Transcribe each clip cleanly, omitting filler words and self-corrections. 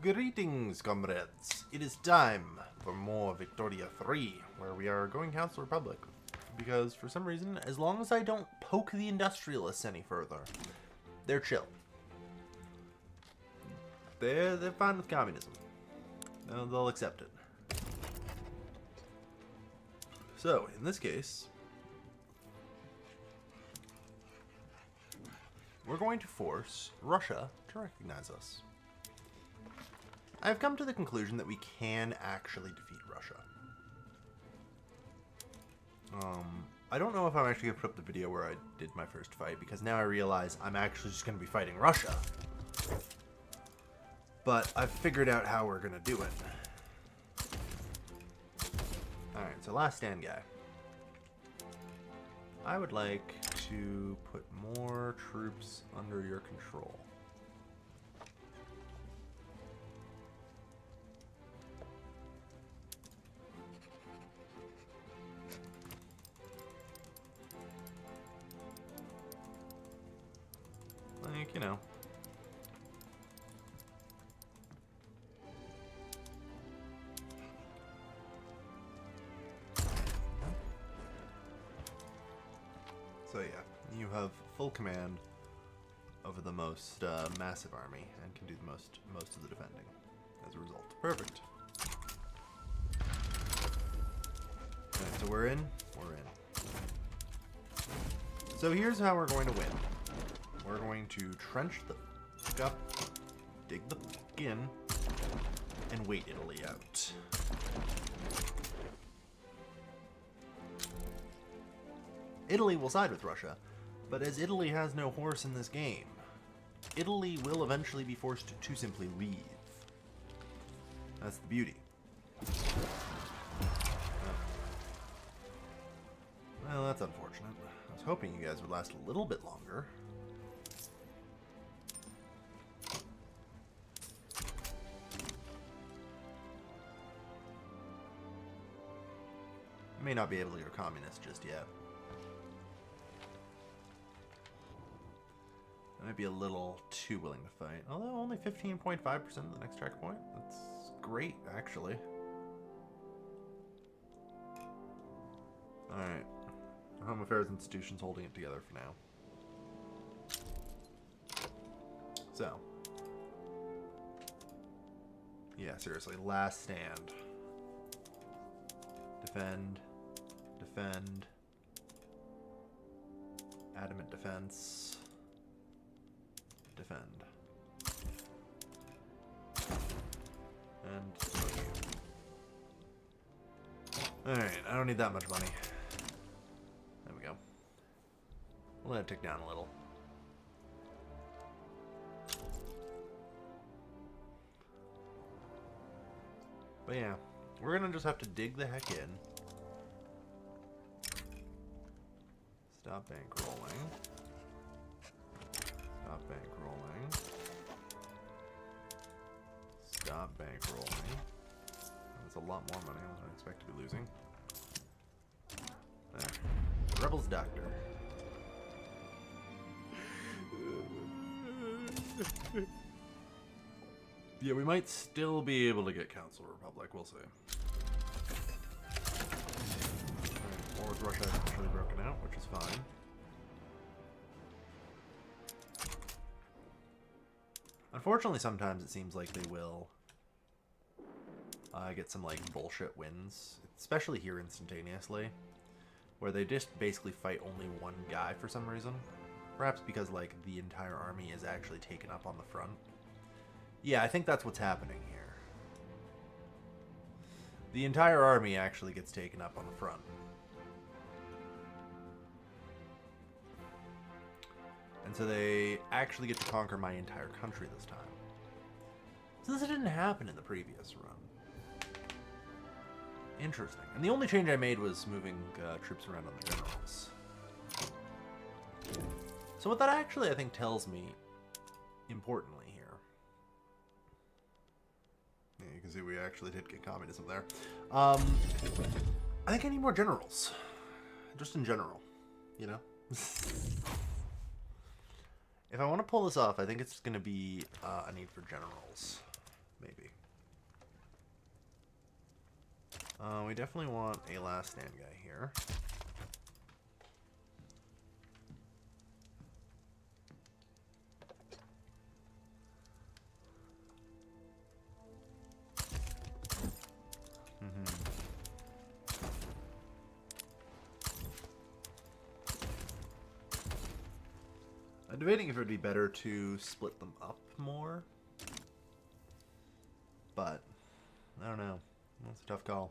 Greetings, comrades. It is time for more Victoria 3, where we are going Council Republic. Because, for some reason, as long as I don't poke the industrialists any further, they're chill. They're fine with communism. They'll accept it. So, in this case, we're going to force Russia to recognize us. I've come to the conclusion that we can actually defeat Russia. I don't know if I'm actually going to put up the video where I did my first fight, because now I realize I'm actually just going to be fighting Russia. But I've figured out how we're going to do it. Alright, so last stand guy. I would like to put more troops under your control. Like, you know. So yeah, you have full command over the most massive army and can do the most of the defending as a result. Perfect. Alright, so we're in. We're in. So here's how we're going to win. We're going to trench the fuck up, dig the fuck in, and wait Italy out. Italy will side with Russia, but as Italy has no horse in this game, Italy will eventually be forced to simply leave. That's the beauty. Well, that's unfortunate. I was hoping you guys would last a little bit longer. You may not be able to go communist just yet. I might be a little too willing to fight. Although only 15.5% of the next checkpoint. That's great, actually. Alright. Home Affairs Institution's holding it together for now. So. Yeah, seriously. Last stand. Defend. Defend. Adamant defense. Defend. And alright, I don't need that much money. There we go. We'll let it tick down a little. But yeah, we're gonna just have to dig the heck in. Stop bankrolling. Stop bankrolling. Stop bankrolling. That's a lot more money than I expect to be losing. There. Rebels Doctor. Yeah, we might still be able to get Council Republic. We'll see. Alright, war with Russia has actually broken out, which is fine. Unfortunately, sometimes it seems like they will get some, like, bullshit wins. Especially here instantaneously. Where they just basically fight only one guy for some reason. Perhaps because, like, the entire army is actually taken up on the front. Yeah, I think that's what's happening here. The entire army actually gets taken up on the front. And so they actually get to conquer my entire country this time. So this didn't happen in the previous run. Interesting. And the only change I made was moving troops around on the generals. So what that actually, I think, tells me, importantly here. Yeah, you can see we actually did get communism there. I think I need more generals. Just in general, you know? If I want to pull this off, I think it's going to be a need for generals. Maybe. We definitely want a last stand guy here. I'm debating if it would be better to split them up more, but I don't know. That's a tough call.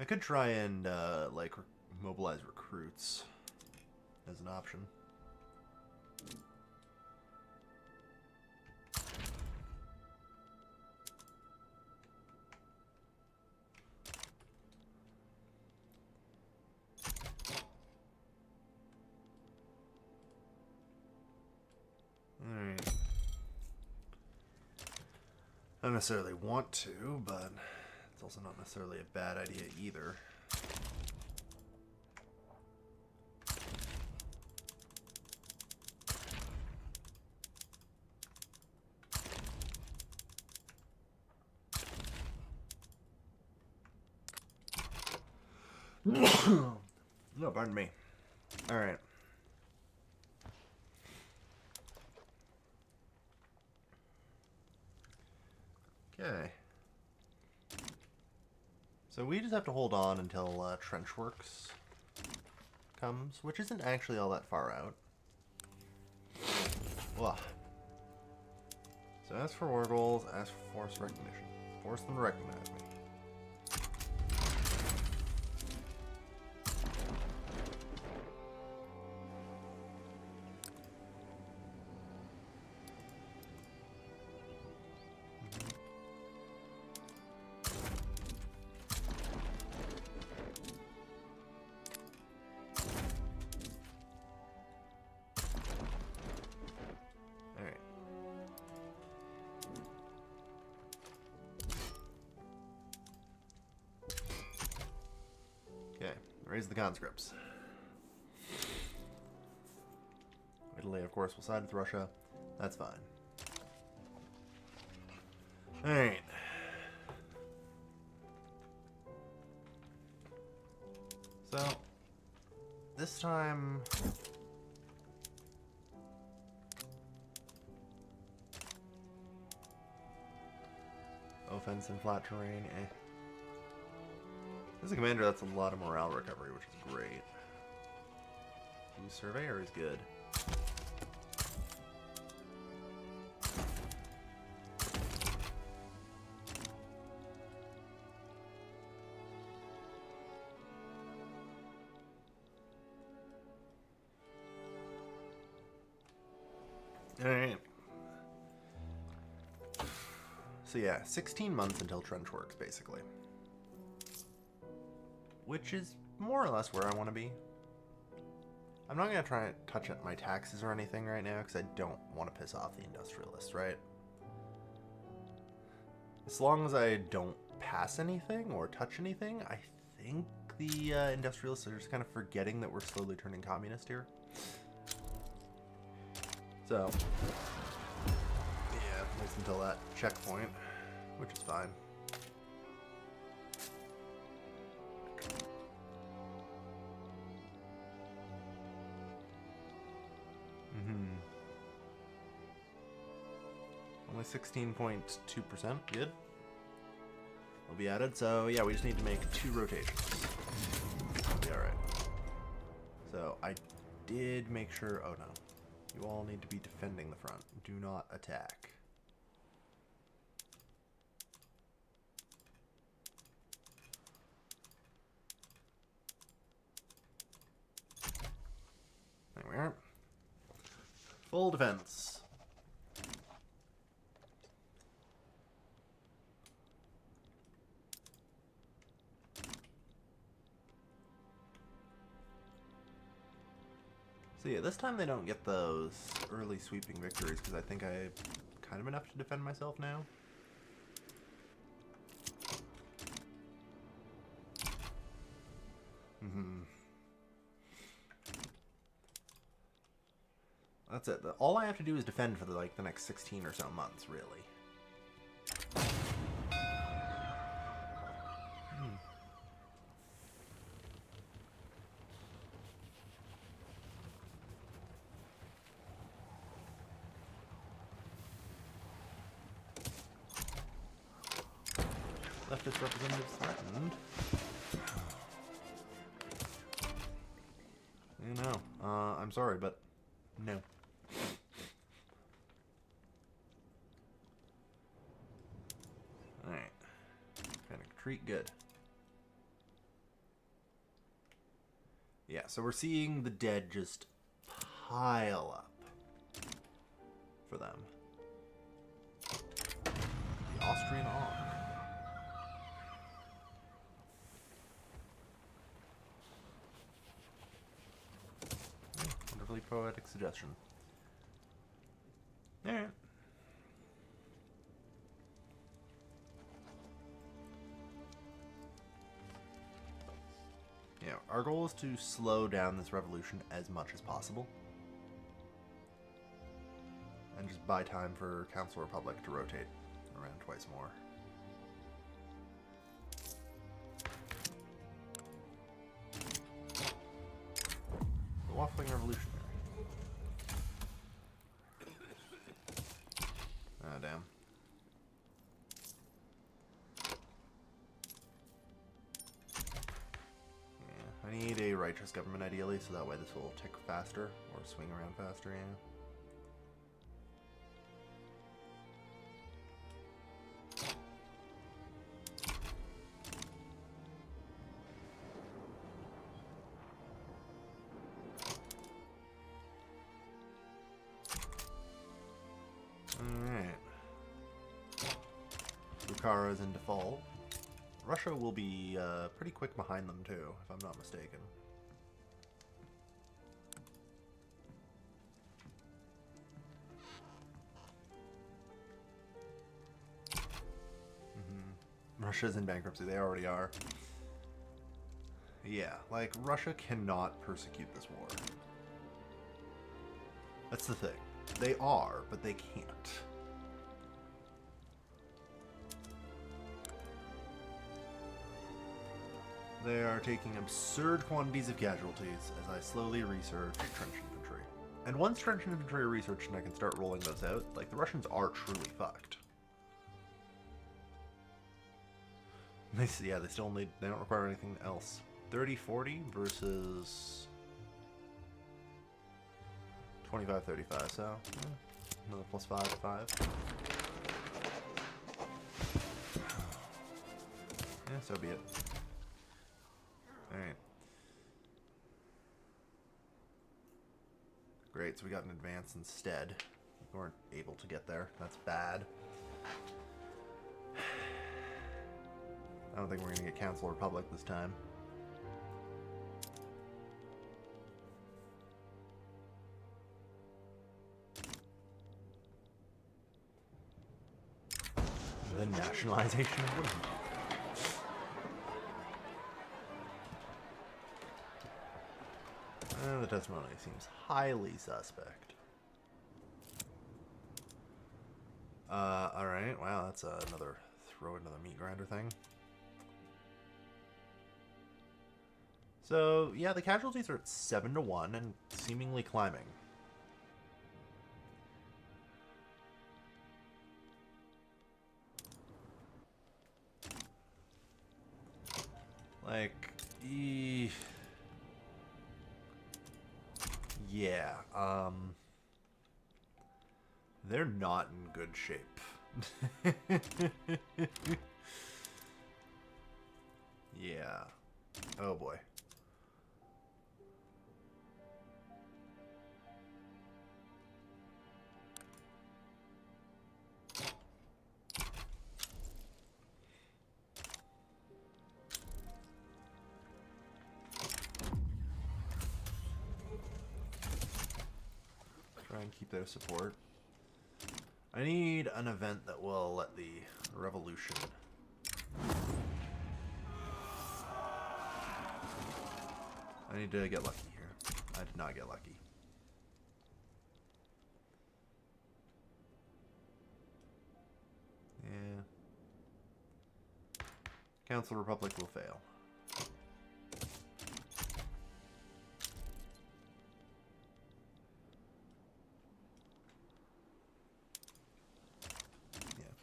I could try and like mobilize recruits as an option. Alright. I don't necessarily want to, but it's also not necessarily a bad idea either. No, pardon me. Alright. Okay. So we just have to hold on until trench works comes, which isn't actually all that far out. Ugh. So ask for war goals, ask for force recognition. Force them to recognize me. Raise the conscripts. Italy, of course, will side with Russia. That's fine. Alright. So, this time... Offense in flat terrain, eh. As a commander, that's a lot of morale recovery, which is great. Ooh, Surveyor is good. Alright. So yeah, 16 months until trench works, basically. Which is more or less where I want to be. I'm not going to try and touch my taxes or anything right now, because I don't want to piss off the industrialists, right? As long as I don't pass anything or touch anything, I think the industrialists are just kind of forgetting that we're slowly turning communist here. So, yeah, at least until that checkpoint, which is fine. Only 16.2%, good. Will be added, so yeah, we just need to make 2 rotations. That'll be alright. So, I did make sure, oh no. You all need to be defending the front. Do not attack. There we are. Full defense. So yeah, this time they don't get those early sweeping victories because I think I have kind of enough to defend myself now. That's it. All I have to do is defend for the next 16 or so months, really. Leftist representatives threatened. You know, I'm sorry, but no. Alright. Kind of treat good. Yeah, so we're seeing the dead just pile up for them. The Austrian Auk. Wonderfully poetic suggestion. Alright. Yeah, our goal is to slow down this revolution as much as possible. And just buy time for Council Republic to rotate around twice more. The Waffling Revolutionary. Ah, damn. I need a righteous government, ideally, so that way this will tick faster, or swing around faster, yeah. Alright. Bukhara's in default. Russia will be pretty quick behind them, too, if I'm not mistaken. Russia's in bankruptcy. They already are. Yeah, like, Russia cannot persecute this war. That's the thing. They are, but they can't. They are taking absurd quantities of casualties as I slowly research trench infantry. And once trench infantry are researched and I can start rolling those out, like, the Russians are truly fucked. Yeah, they still need, they don't require anything else. 30-40 versus 25-35, so another plus 5. Yeah, so be it. Alright. Great, so we got an advance instead. We weren't able to get there. That's bad. I don't think we're going to get Council Republic this time. The nationalization of women. The testimony seems highly suspect. Alright, wow, that's another meat grinder thing. So, yeah, the casualties are at 7-1 and seemingly climbing. Like, yeah, they're not in good shape. Yeah. Oh boy. Try and keep their support. I need an event that will let the revolution. I need to get lucky here. I did not get lucky. Yeah. Council Republic will fail. Yeah.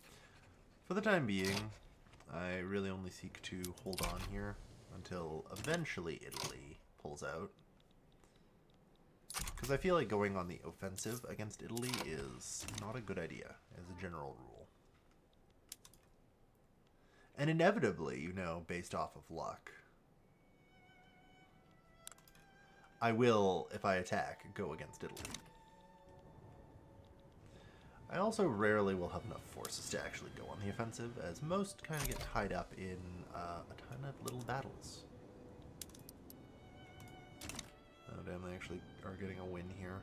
For the time being, I really only seek to hold on here until eventually Italy pulls out. Because I feel like going on the offensive against Italy is not a good idea, as a general rule. And inevitably, you know, based off of luck, I will, if I attack, go against Italy. I also rarely will have enough forces to actually go on the offensive, as most kind of get tied up in a ton of little battles. Oh damn, they actually are getting a win here.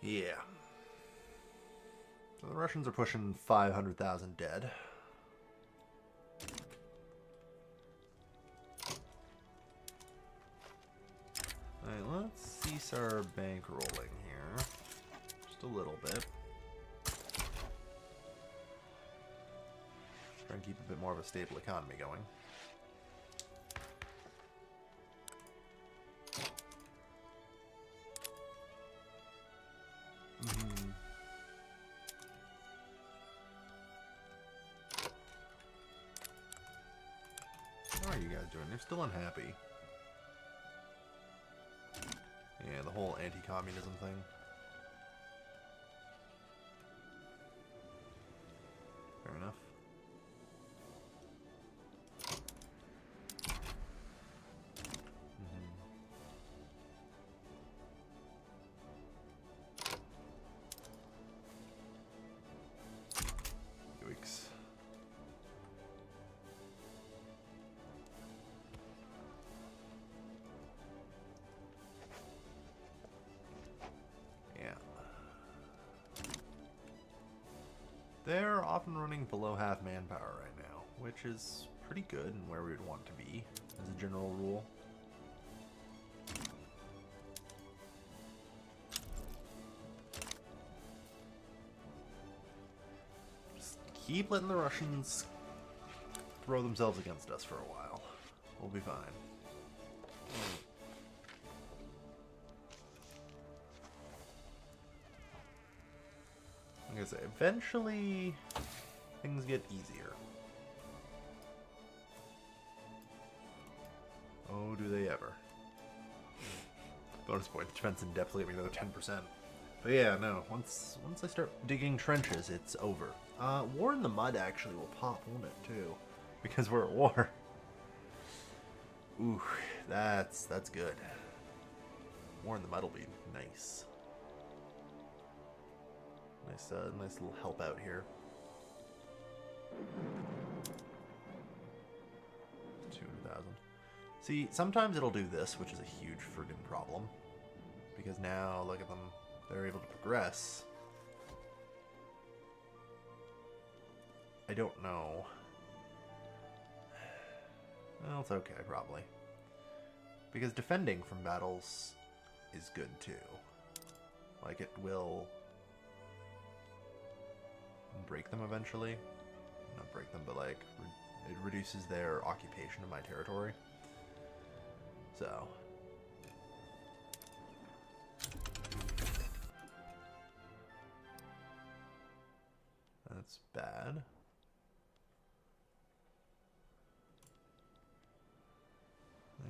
Yeah. So the Russians are pushing 500,000 dead. Alright, let's cease our bankrolling here. Just a little bit. Try and keep a bit more of a stable economy going. How are you guys doing? You're still unhappy. Yeah, the whole anti-communism thing. Fair enough. Yikes. Yeah. They're often running below half manpower right now, which is pretty good and where we would want to be, as a general rule. Just keep letting the Russians throw themselves against us for a while. We'll be fine. Like I say, eventually things get easier. Oh, do they ever. Bonus point, defense in depth, leaving another 10%. But yeah, no, once I start digging trenches, it's over. War in the mud actually will pop, won't it, too? Because we're at war. Ooh, that's good. War in the mud will be nice. Nice little help out here. 200,000. See, sometimes it'll do this, which is a huge friggin' problem. Because now, look at them. They're able to progress. I don't know. Well, it's okay, probably. Because defending from battles is good, too. Like, it will break them eventually. Not break them, but, like, it reduces their occupation of my territory. So... that's bad.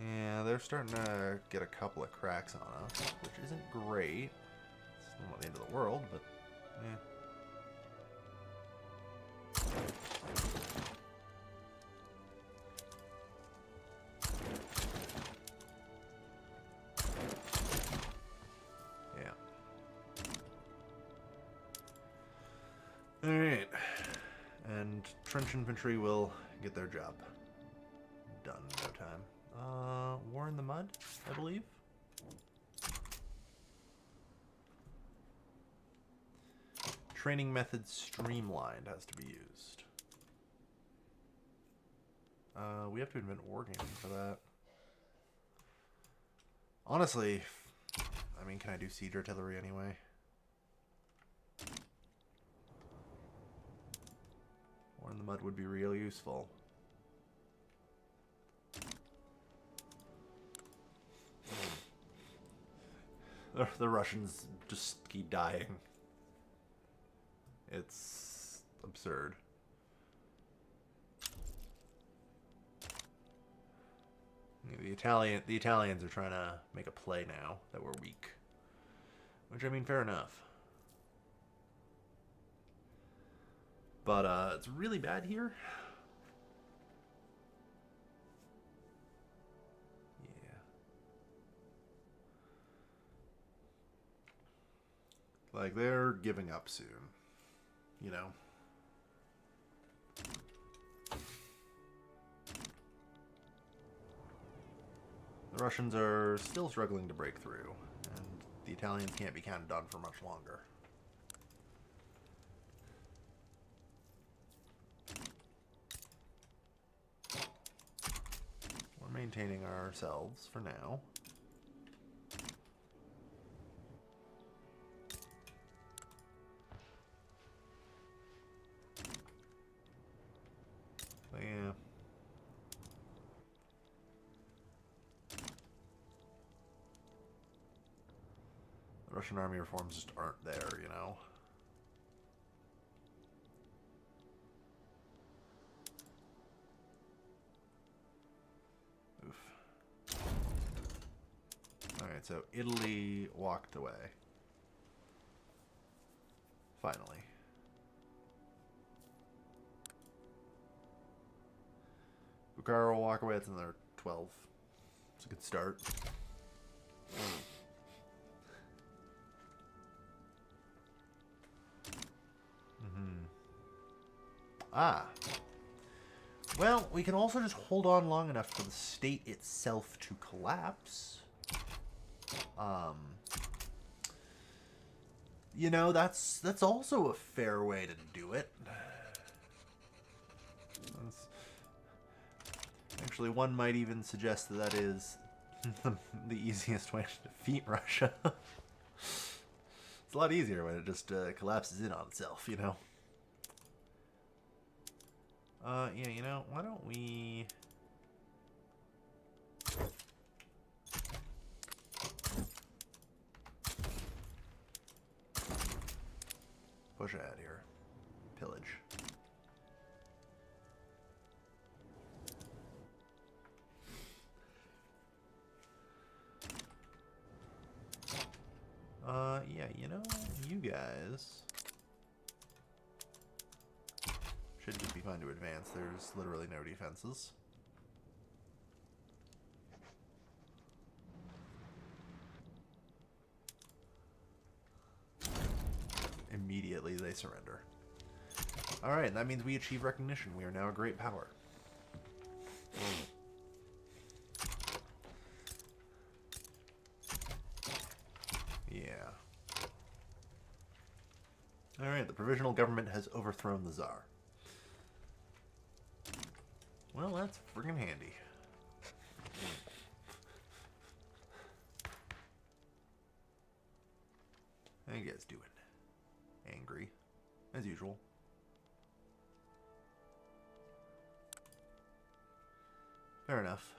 Yeah, they're starting to get a couple of cracks on us, which isn't great. It's not the end of the world, but yeah. Alright. And trench infantry will get their job done in no time. War in the mud, I believe. Training methods streamlined has to be used. We have to invent wargaming for that. Honestly, I mean, can I do siege artillery anyway? War in the mud would be real useful. The Russians just keep dying. It's absurd. The Italians are trying to make a play now that we're weak. Which, I mean, fair enough. But it's really bad here. Yeah. Like, they're giving up soon. You know? The Russians are still struggling to break through, and the Italians can't be counted on for much longer. We're maintaining ourselves for now. But yeah. The Russian army reforms just aren't there, you know? Oof. Alright, so Italy walked away. Finally. Bukhara will walk away. That's another 12. It's a good start. Ah. Well, we can also just hold on long enough for the state itself to collapse. You know, that's also a fair way to do it. Actually, one might even suggest that that is the easiest way to defeat Russia. It's a lot easier when it just collapses in on itself, you know? Yeah, you know, why don't we... push ahead here. Pillage. Yeah, you know, you guys should just be fine to advance. There's literally no defenses. Immediately they surrender. Alright, and that means we achieve recognition. We are now a great power. Yeah. Alright, the provisional government has overthrown the Tsar. Well, that's friggin' handy. How you guys doing? Angry, as usual. Fair enough.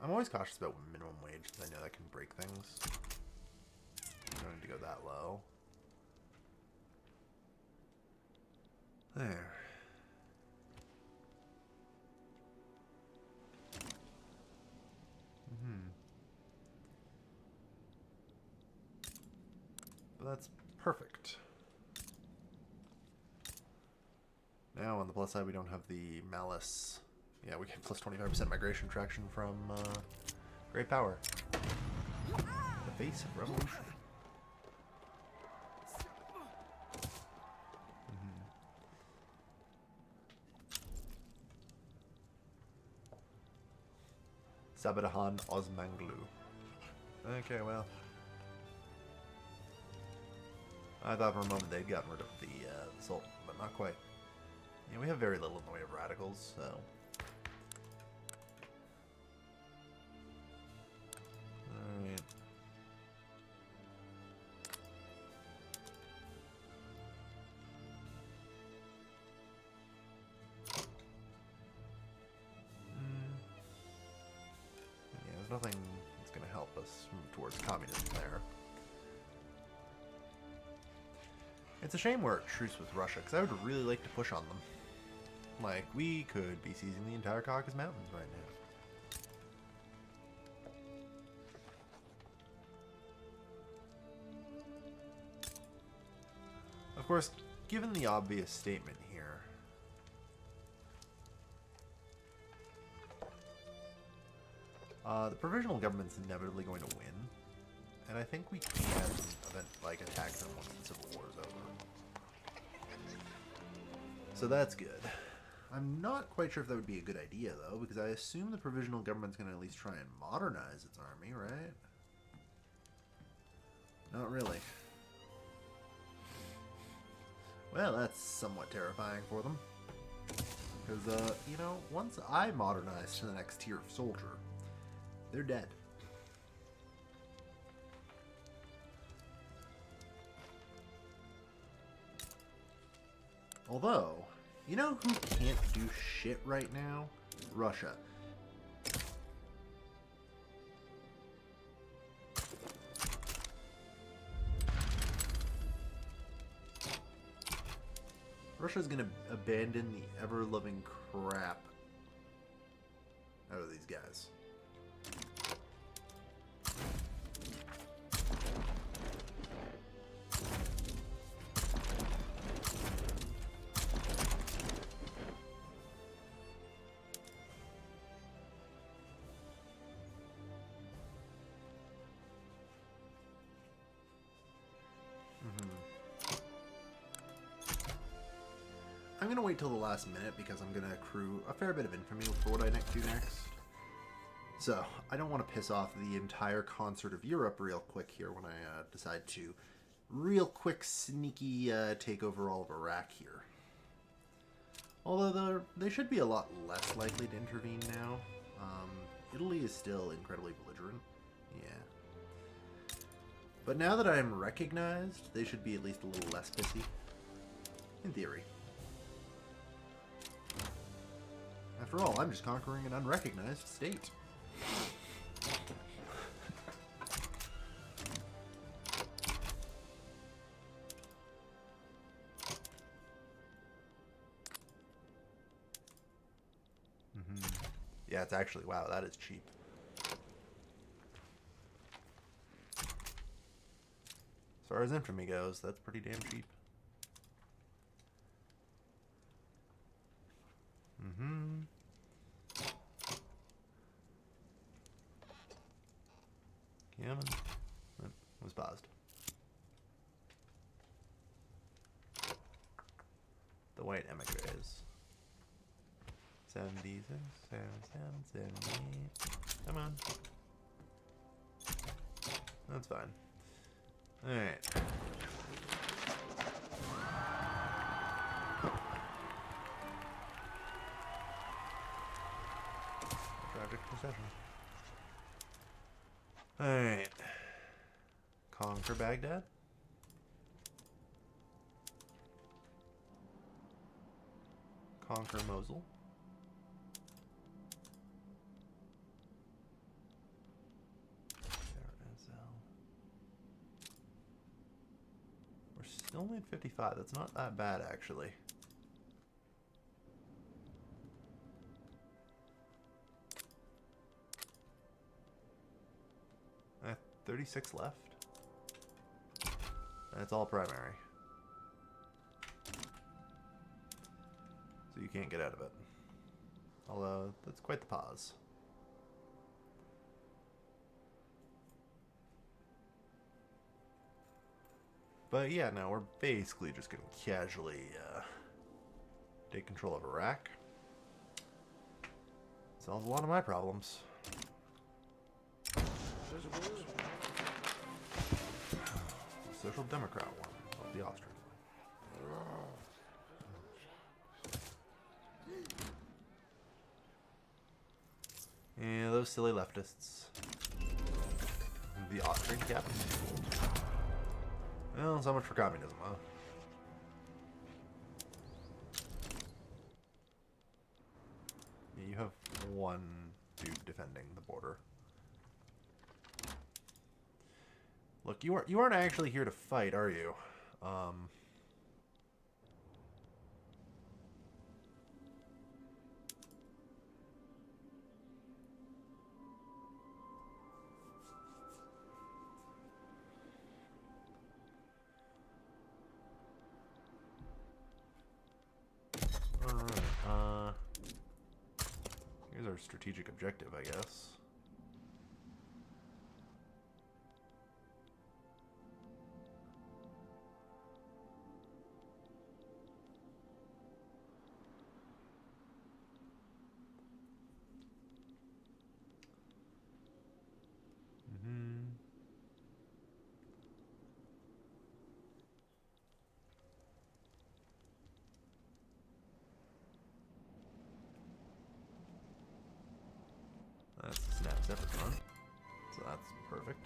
I'm always cautious about minimum wage because I know that can break things. I don't need to go that low. There. But that's perfect. Now, on the plus side, we don't have the malice. Yeah, we get plus 25% migration traction from great power. The face of revolution. Sabadahan Osmanglu. Okay, well. I thought for a moment they'd gotten rid of the Sultan, but not quite. Yeah, we have very little in the way of radicals, so... Alright. nothing that's going to help us move towards communism there. It's a shame we're at truce with Russia, because I would really like to push on them. Like, we could be seizing the entire Caucasus Mountains right now. Of course, given the obvious statement here, the provisional government's inevitably going to win, and I think we can attack them once the Civil War is over. So that's good. I'm not quite sure if that would be a good idea, though, because I assume the provisional government's going to at least try and modernize its army, right? Not really. Well, that's somewhat terrifying for them. Because, you know, once I modernize to the next tier of soldier, they're dead. Although, you know who can't do shit right now? Russia. Russia's gonna abandon the ever-loving crap out of these guys. I'm going to wait till the last minute because I'm going to accrue a fair bit of infamy for what I do next. So, I don't want to piss off the entire concert of Europe real quick here when I decide to real quick sneaky take over all of Iraq here. Although they should be a lot less likely to intervene now. Italy is still incredibly belligerent. Yeah. But now that I'm recognized, they should be at least a little less pissy. In theory. After all, I'm just conquering an unrecognized state. Yeah, it's actually, wow, that is cheap. As far as infamy goes, that's pretty damn cheap. Yeah, man. That was paused. The white emigres. 76, 77, 78. Come on. That's fine. Alright. Tragic procession. Alright. Conquer Baghdad. Conquer Mosul. We're still only at 55. That's not that bad, actually. I have 36 left. That's all primary. So you can't get out of it. Although, that's quite the pause. But yeah, no, we're basically just going to casually take control of Iraq. Solves a lot of my problems. Social Democrat one, of the Austrian one. Yeah, those silly leftists. The Austrian captain. Well, so much for communism, huh? Yeah, you have one dude defending the border. Look, you aren't actually here to fight, are you? Um, Alright, here's our strategic objective, I guess. That's the snap separate front, so that's perfect.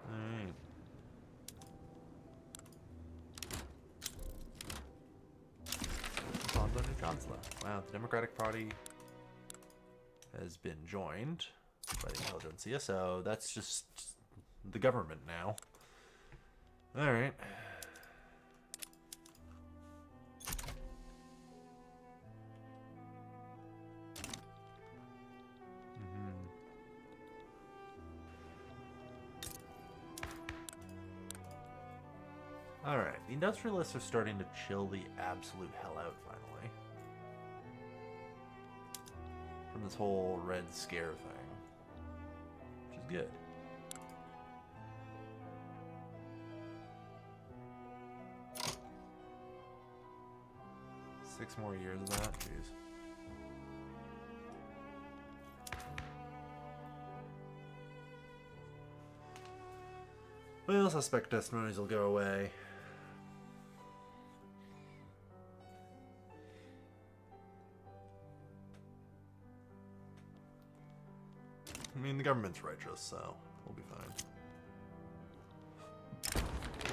Alright. Pawns on your chancellor. Wow, the Democratic Party has been joined by the intelligentsia, so that's just the government now. Alright. Alright, the industrialists are starting to chill the absolute hell out finally. From this whole Red Scare thing. Which is good. Six more years of that? Jeez. Well, suspect testimonies will go away. I mean, the government's righteous, so we'll be fine.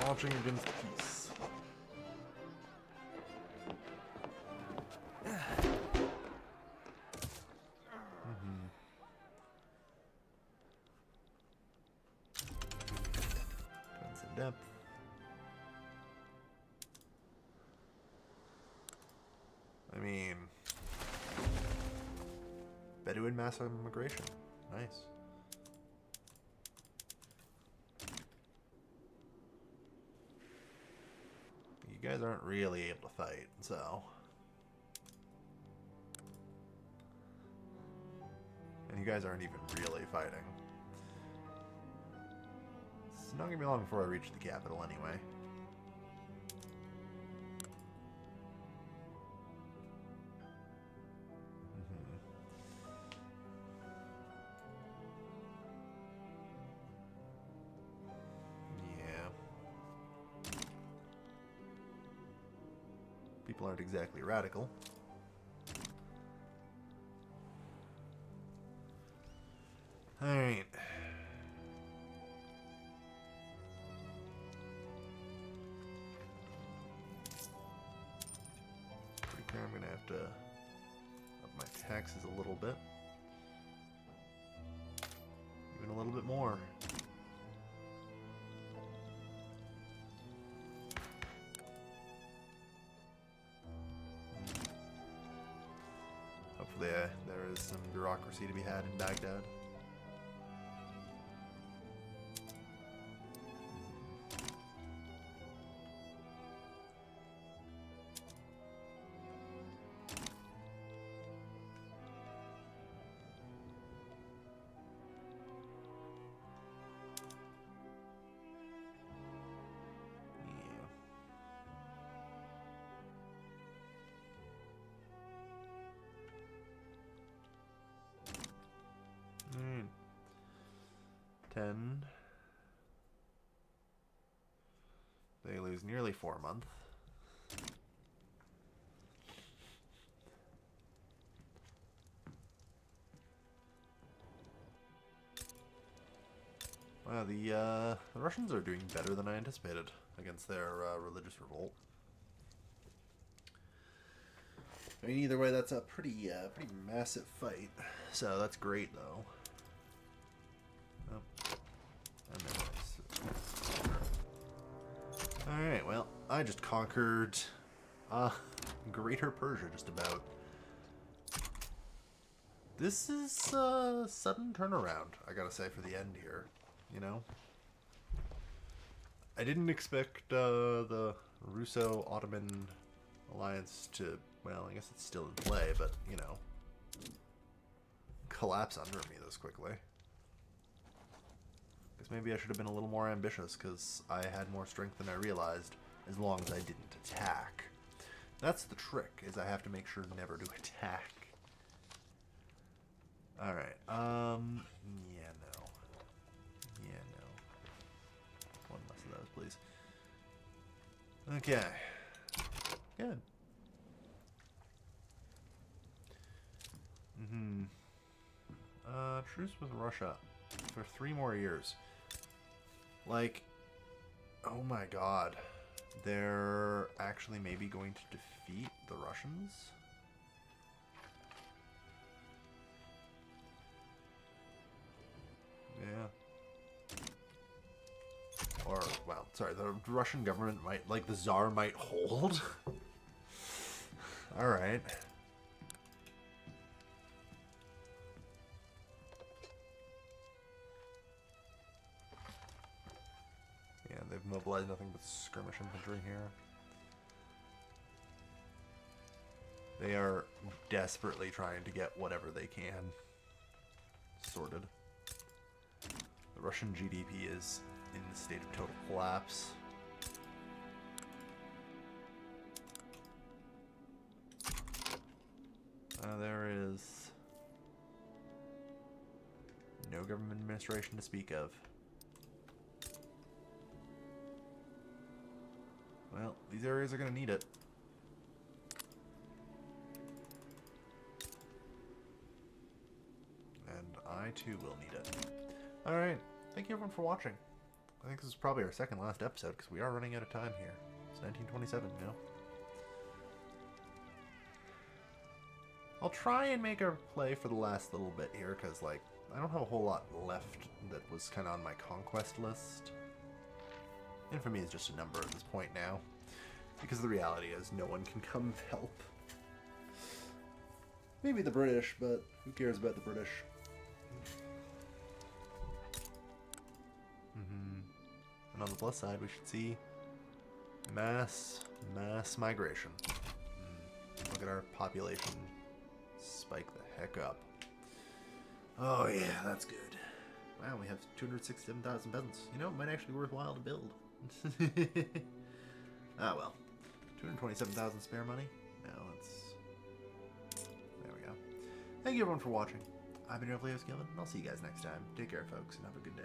Launching against peace. Defensive depth. I mean, Bedouin mass immigration. Nice. You guys aren't really able to fight, so. And you guys aren't even really fighting. It's not gonna be long before I reach the capital anyway. People aren't exactly radical. Alright. Pretty clear I'm gonna have to up my taxes a little bit. Even a little bit more. There is some bureaucracy to be had in Baghdad. Yeah. 10. They lose nearly 4 months. Wow, the Russians are doing better than I anticipated against their religious revolt. I mean, either way, that's a pretty massive fight. So that's great, though. Oh. Alright, well, I just conquered Greater Persia, just about. This is a sudden turnaround, I gotta say, for the end here, you know? I didn't expect the Russo-Ottoman alliance to, well, I guess it's still in play, but, you know, collapse under me this quickly. Guess maybe I should have been a little more ambitious, because I had more strength than I realized, as long as I didn't attack. That's the trick, is I have to make sure never to attack. Alright, yeah, no. Yeah, no. One less of those, please. Okay. Good. Truce with Russia for 3 more years. Like, oh my god. They're actually maybe going to defeat the Russians? Yeah. Or, well, sorry, the Russian government might, like, the Tsar might hold? Alright. Yeah, they've mobilized nothing but skirmish infantry here. They are desperately trying to get whatever they can sorted. The Russian GDP is in the state of total collapse. There is no government administration to speak of. Well, these areas are going to need it. And I too will need it. Alright, thank you everyone for watching. I think this is probably our second last episode because we are running out of time here. It's 1927 now. I'll try and make a play for the last little bit here because, like, I don't have a whole lot left that was kind of on my conquest list. Infamy is just a number at this point now. Because the reality is no one can come help. Maybe the British, but who cares about the British? And on the plus side, we should see mass migration. Look at our population spike the heck up. Oh yeah, that's good. Wow, we have 267,000 peasants. You know, it might actually be worthwhile to build. Ah well. 227,000 spare money? No, it's... There we go. Thank you everyone for watching. I've been your Gilman, and I'll see you guys next time. Take care, folks, and have a good day.